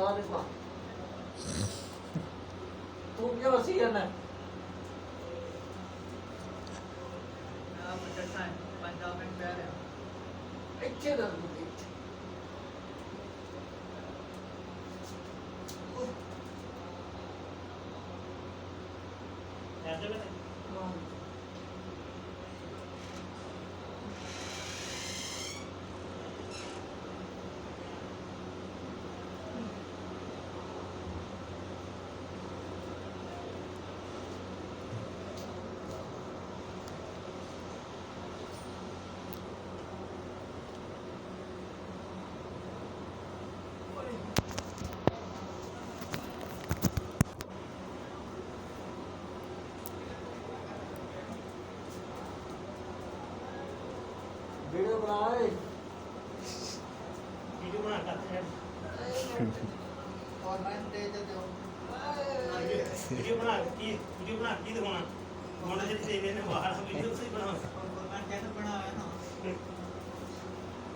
ਲਾ ਦੇ ਪਾ ਤੂੰ ਕਿਉਂ ਹੱਸੀ ਜਾਂਦਾ ਇੱਥੇ ਦਾ वीडियो बनाए वीडियो बना करते हैं और मैं दे देते हो वीडियो बना की दिखाना मोड़ से दे ने बाहर वीडियो से बना मैं कैसे बनाया ना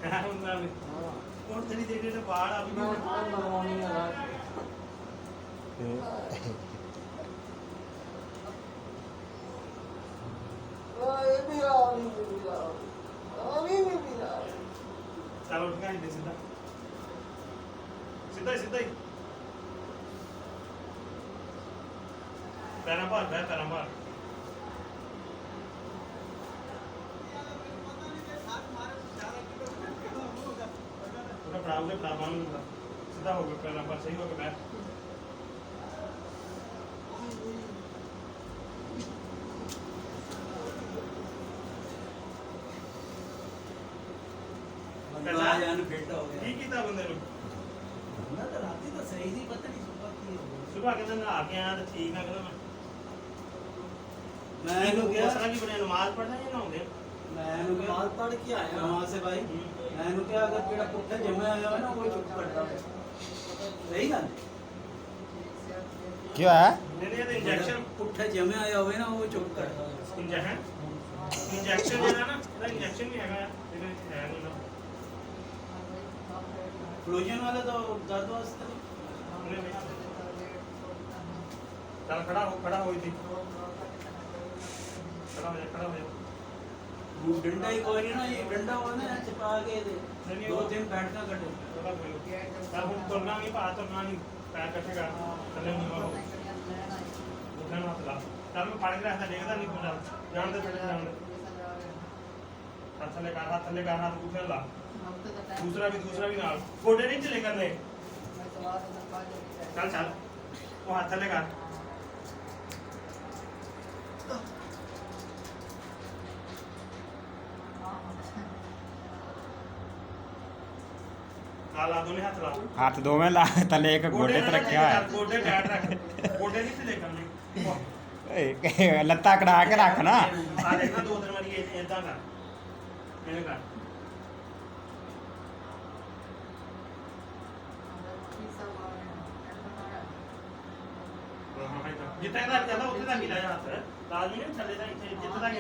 यार उनका और तेरी दे ने बाहर अभी मैं बनवानी है ओए भी आओ अभी भी चलो उठ के सीधा सीधा सीधा ही पैरा मार पैरा मार पूरा पड़ाओगे पड़ा सीधा हो गया पैरा मार सही हो गया बैठ फिट हो गया ठीक था बंदे नु ना तो राती तो सही नहीं पता नहीं सुबह की सुबह कहता ना आके आया तो ठीक ना कहता मैं नु गया सारा की बने नमाज पढ़ना या ना होंदे मैं नु नमाज पढ़ के आया नमाज से भाई मैं नु क्या अगर जेड़ा पुट्ठा जमे आया हो ना वो चुप करता सही गल क्या है नहीं ये इंजेक्शन पुट्ठा जमे आया होवे ना वो चुप करता इंजेक्शन जेड़ा ना इंजेक्शन भी हैगा है ना फ्लोजन वाला तो दर्द वास्ते चल खड़ा हो इधर खड़ा हो जा वो डंडा ही कोई नहीं ना ये डंडा हो ना चिपा के दे दो दिन बैठना कटे चल हम तुरना नहीं पा तुरना नहीं पैर कटेगा थल्ले नहीं मारो उठना मत ला चल मैं पड़ गया था देखदा नहीं पूरा जान दे पहले जान दे हाथ थल्ले कर हाथ उठने ला दूसरा भी नाल गोडे नहीं चले करने चल चल वो हाथ थल्ले कर ला दोनों हाथ ला हाथ दो में ला तले एक गोडे ते रखया है गोडे टाइट रख गोडे नहीं चले करने लत्ता कड़ा के रख ना आ देखना दो दिन वाली इदा कर मैंने कर जितना तक चला उतने तक ही ला हथ लाजमी नहीं चले जितना तक